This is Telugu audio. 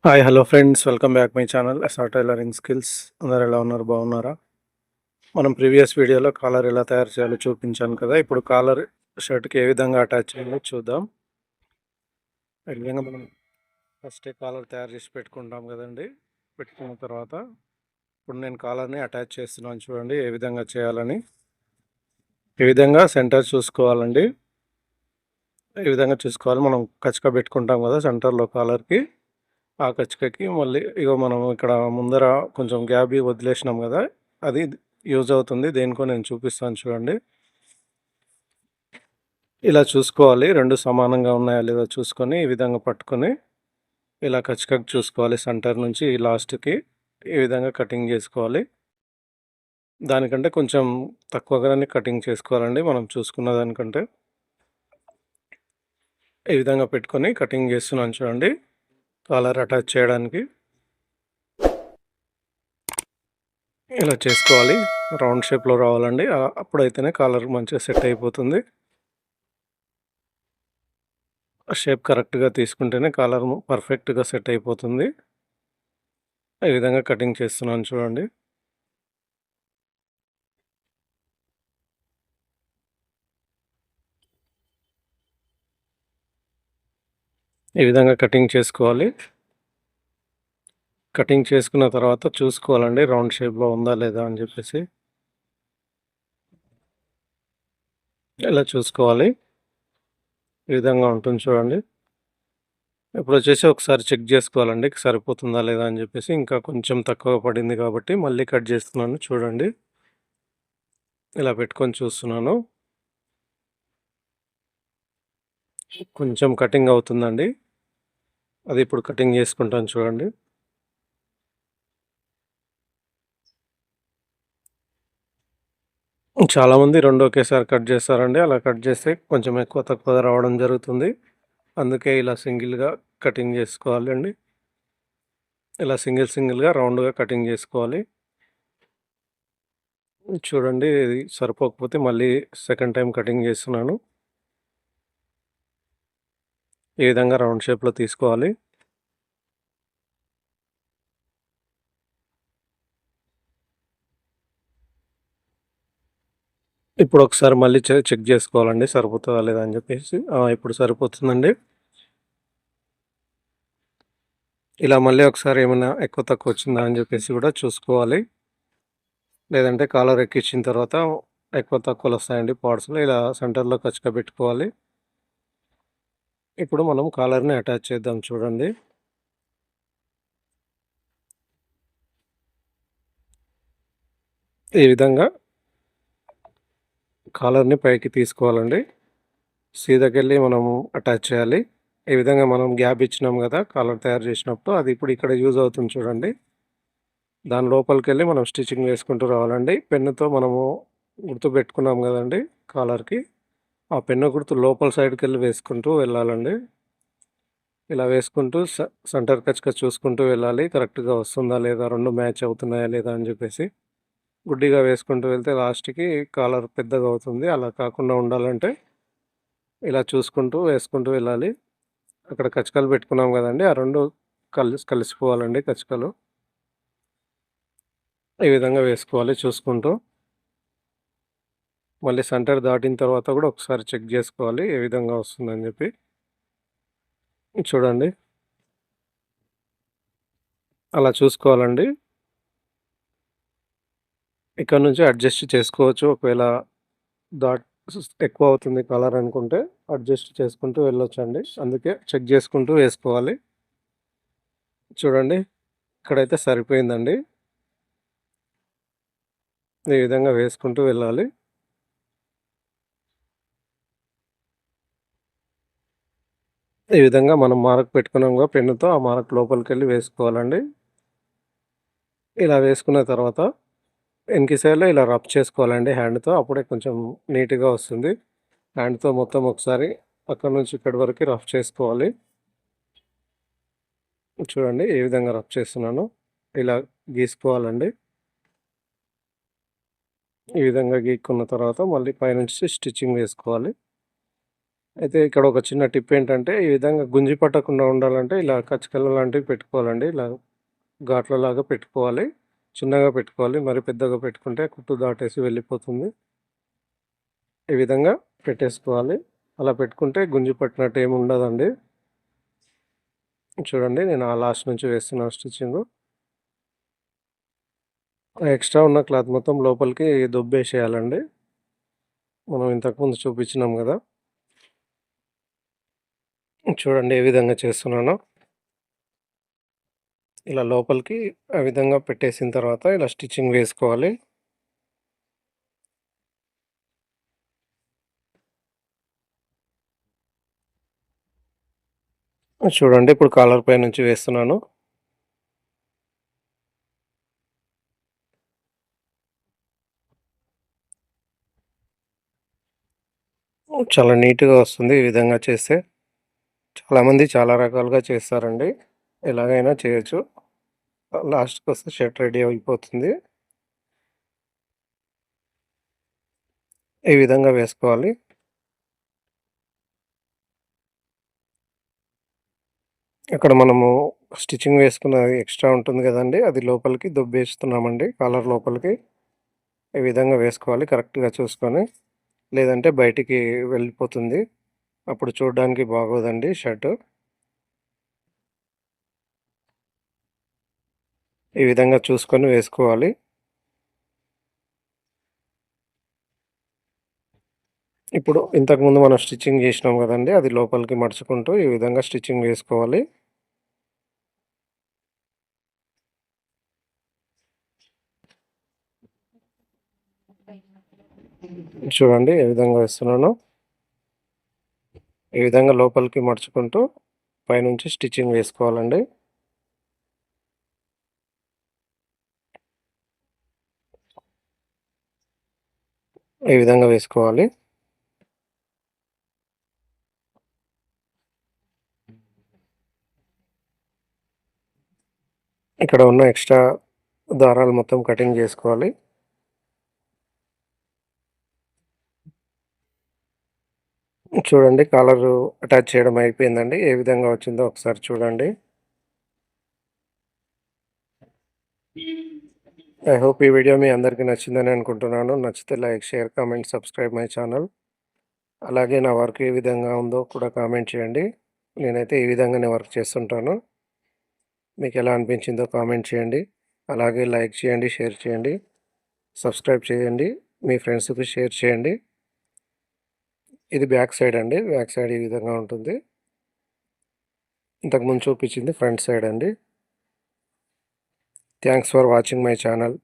Hi hello friends, welcome back my channel SR tailoring skills. అందరు ఎలా ఉన్నారు? బాగున్నారా? మనం ప్రీవియస్ వీడియోలో కాలర్ ఎలా తయారు చేయాలో చూపించాను కదా. ఇప్పుడు కాలర్ షర్ట్కి ఏ విధంగా అటాచ్ చేయాలో చూద్దాం. ఈ విధంగా మనం ఫస్ట్ కాలర్ తయారు చేసి పెట్టుకుంటాం కదండి. పెట్టుకున్న తర్వాత ఇప్పుడు నేను కాలర్ని అటాచ్ చేస్తున్నాను. చూడండి ఏ విధంగా చేయాలని. ఈ విధంగా సెంటర్ చూసుకోవాలండి. ఈ విధంగా చూసుకోవాలి. మనం కచ్చక పెట్టుకుంటాం కదా సెంటర్లో కాలర్కి. ఆ కచ్చికకి మళ్ళీ మనం ఇక్కడ ముందర కొంచెం గ్యాప్ వదిలేసినాం కదా, అది యూజ్ అవుతుంది. దేనికో నేను చూపిస్తాను చూడండి. ఇలా చూసుకోవాలి, రెండు సమానంగా ఉన్నాయా లేదా చూసుకొని ఈ విధంగా పట్టుకొని ఇలా కచ్చికకి చూసుకోవాలి. సెంటర్ నుంచి లాస్ట్కి ఈ విధంగా కటింగ్ చేసుకోవాలి. దానికంటే కొంచెం తక్కువగానే కటింగ్ చేసుకోవాలండి మనం చూసుకున్న దానికంటే. ఈ విధంగా పెట్టుకొని కటింగ్ చేస్తున్నాను చూడండి, కాలర్ అటాచ్ చేయడానికి. ఇలా చేసుకోవాలి, రౌండ్ షేప్లో రావాలండి. అప్పుడైతేనే కాలర్ మంచిగా సెట్ అయిపోతుంది. షేప్ కరెక్ట్గా తీసుకుంటేనే కాలర్ పర్ఫెక్ట్గా సెట్ అయిపోతుంది. ఈ విధంగా కటింగ్ చేస్తున్నాను చూడండి. ఈ విధంగా కటింగ్ చేసుకోవాలి. కటింగ్ చేసుకున్న తర్వాత చూసుకోవాలండి రౌండ్ షేప్లో ఉందా లేదా అని చెప్పేసి. ఇలా చూసుకోవాలి, ఈ విధంగా ఉంటుంది చూడండి. ఇప్పుడు వచ్చేసి ఒకసారి చెక్ చేసుకోవాలండి సరిపోతుందా లేదా అని చెప్పేసి. ఇంకా కొంచెం తక్కువ పడింది కాబట్టి మళ్ళీ కట్ చేస్తున్నాను చూడండి. ఇలా పెట్టుకొని చూస్తున్నాను, కొంచెం కటింగ్ అవుతుందండి. అది ఇప్పుడు కటింగ్ చేసుకుంటాను చూడండి. చాలామంది రెండు ఒకేసారి కట్ చేస్తారండి. అలా కట్ చేస్తే కొంచెం ఎక్కువ తక్కువగా రావడం జరుగుతుంది. అందుకే ఇలా సింగిల్గా కటింగ్ చేసుకోవాలండి. ఇలా సింగిల్గా రౌండ్గా కటింగ్ చేసుకోవాలి. చూడండి, ఇది సరిపోకపోతే మళ్ళీ సెకండ్ టైం కటింగ్ చేస్తున్నాను. ఈ విధంగా రౌండ్ షేప్లో తీసుకోవాలి. ఇప్పుడు ఒకసారి మళ్ళీ చెక్ చేసుకోవాలండి సరిపోతుందా లేదా అని చెప్పేసి. ఇప్పుడు సరిపోతుందండి. ఇలా మళ్ళీ ఒకసారి ఏమైనా ఎక్కువ తక్కువ వచ్చిందా అని చెప్పేసి కూడా చూసుకోవాలి. లేదంటే కాలర్ ఎక్కించిన తర్వాత ఎక్కువ తక్కువలు వస్తాయండి పార్ట్స్లో. ఇలా సెంటర్లో కచ్చక పెట్టుకోవాలి. ఇప్పుడు మనం కాలర్ని అటాచ్ చేద్దాం చూడండి. ఈ విధంగా కాలర్ని పైకి తీసుకోవాలండి. సీదాకెళ్ళి మనము అటాచ్ చేయాలి. ఈ విధంగా మనం గ్యాప్ ఇచ్చినాం కదా కాలర్ తయారు చేసినప్పుడు, అది ఇప్పుడు ఇక్కడ యూజ్ అవుతుంది చూడండి. దాని లోపలికి వెళ్ళి మనం స్టిచ్చింగ్ వేసుకుంటూ రావాలండి. పెన్నుతో మనము గుర్తు పెట్టుకున్నాం కదండి కాలర్కి, ఆ పెన్ను గుర్తు లోపల సైడ్కి వెళ్ళి వేసుకుంటూ వెళ్ళాలండి. ఇలా వేసుకుంటూ సెంటర్ కచ్గా చూసుకుంటూ వెళ్ళాలి, కరెక్ట్గా వస్తుందా లేదా, రెండు మ్యాచ్ అవుతున్నాయా లేదా అని చెప్పేసి. గుడ్డిగా వేసుకుంటూ వెళ్తే లాస్ట్కి కాలర్ పెద్దగా అవుతుంది. అలా కాకుండా ఉండాలంటే ఇలా చూసుకుంటూ వేసుకుంటూ వెళ్ళాలి. అక్కడ కచ్చకలు పెట్టుకున్నాం కదండి, ఆ రెండు కలిసిపోవాలండి కచ్చకలు. ఈ విధంగా వేసుకోవాలి చూసుకుంటూ. మళ్ళీ సెంటర్ దాటిన తర్వాత కూడా ఒకసారి చెక్ చేసుకోవాలి ఏ విధంగా వస్తుందని చెప్పి. చూడండి, అలా చూసుకోవాలండి. ఇక్కడ నుంచి అడ్జస్ట్ చేసుకోవచ్చు. ఒకవేళ దాట్ ఎక్కువ అవుతుంది కలర్ అనుకుంటే అడ్జస్ట్ చేసుకుంటూ వెళ్ళొచ్చండి. అందుకే చెక్ చేసుకుంటూ వేసుకోవాలి. చూడండి, ఇక్కడైతే సరిపోయిందండి. ఈ విధంగా వేసుకుంటూ వెళ్ళాలి. ఈ విధంగా మనం మార్క్ పెట్టుకున్నాంగా పెన్నుతో, ఆ మార్క్ లోపలికి వెళ్ళి వేసుకోవాలండి. ఇలా వేసుకున్న తర్వాత వెనక సైడ్లో ఇలా రబ్ చేసుకోవాలండి హ్యాండ్తో. అప్పుడే కొంచెం నీట్గా వస్తుంది. హ్యాండ్తో మొత్తం ఒకసారి అక్కడ నుంచి ఇక్కడి వరకు రఫ్ చేసుకోవాలి. చూడండి ఏ విధంగా రఫ్ చేస్తున్నాను. ఇలా గీసుకోవాలండి. ఈ విధంగా గీక్కున్న తర్వాత మళ్ళీ పైనుంచి స్టిచ్చింగ్ వేసుకోవాలి. అయితే ఇక్కడ ఒక చిన్న టిప్ ఏంటంటే, ఈ విధంగా గుంజి పట్టకుండా ఉండాలంటే ఇలా కచ్చికల్ల లాంటివి పెట్టుకోవాలండి. ఇలా ఘాట్లలాగా పెట్టుకోవాలి. చిన్నగా పెట్టుకోవాలి. మరి పెద్దగా పెట్టుకుంటే కుట్టు దాటేసి వెళ్ళిపోతుంది. ఈ విధంగా పెట్టేసుకోవాలి. అలా పెట్టుకుంటే గుంజి పట్టినట్టు ఏమి ఉండదండి. చూడండి నేను ఆ లాస్ట్ నుంచి వేస్తున్నాను స్టిచ్చింగు. ఆ ఎక్స్ట్రా ఉన్న క్లాత్ మొత్తం లోపలికి దొబ్బేసేయాలండి. మనం ఇంతకుముందు చూపించినాం గదా! చూడండి ఏ విధంగా చేస్తున్నానో. ఇలా లోపలికి ఆ విధంగా పెట్టేసిన తర్వాత ఇలా స్టిచ్చింగ్ వేసుకోవాలి. చూడండి ఇప్పుడు కాలర్ పై నుంచి వేస్తున్నాను. చాలా నీట్‌గా వస్తుంది ఈ విధంగా చేస్తే. చాలామంది చాలా రకాలుగా చేస్తారండి. ఎలాగైనా చేయొచ్చు. లాస్ట్‌కొస్తే షర్ట్ రెడీ అయిపోతుంది. ఈ విధంగా వేసుకోవాలి. అక్కడ మనము స్టిచ్చింగ్ వేసుకున్నది ఎక్స్ట్రా ఉంటుంది గదండీ! అది లోపలికి దొబ్బేస్తున్నామండి కాలర్ లోపలికి. ఈ విధంగా వేసుకోవాలి కరెక్ట్‌గా చూసుకొని. లేదంటే బయటికి వెళ్ళిపోతుంది. అప్పుడు చూడడానికి బాగోదండి షర్టు. ఈ విధంగా చూసుకొని వేసుకోవాలి. ఇప్పుడు ఇంతకుముందు మనం స్టిచ్చింగ్ జేసినాం గదండీ! అది లోపలికి మడుచుకుంటూ ఈ విధంగా స్టిచ్చింగ్ వేసుకోవాలి. చూడండి ఏ విధంగా వేస్తున్నానో. ఈ విధంగా లోపలికి మడుచుకుంటూ పైనుంచి స్టిచ్చింగ్ వేసుకోవాలండి. ఈ విధంగా వేసుకోవాలి. ఇక్కడ ఉన్న ఎక్స్ట్రా దారాలు మొత్తం కటింగ్ జేసుకోవాలి. చూడండి కాలరు అటాచ్ చేయడం అయిపోయిందండి. ఏ విధంగా వచ్చిందో ఒకసారి చూడండి. ఐ హోప్ ఈ వీడియో మీ అందరికీ నచ్చిందని అనుకుంటున్నాను. నచ్చితే like, share, comment, subscribe my channel. అలాగే నా వర్క్ ఏ విధంగా ఉందో కూడా కామెంట్ చేయండి. నేనైతే ఈ విధంగానే వర్క్ చేస్తుంటాను. మీకెలా అనిపించిందో కామెంట్ చేయండి. అలాగే లైక్ చేయండి, షేర్ చేయండి, సబ్స్క్రైబ్ చేయండి. మీ ఫ్రెండ్స్‌కి షేర్ చేయండి. ఇది బ్యాక్ సైడ్ అండి. బ్యాక్ సైడ్ ఈ విధంగా ఉంటుంది. ఇంతకుముందు చూపించింది ఫ్రంట్ సైడ్ అండి. Thanks for watching my channel.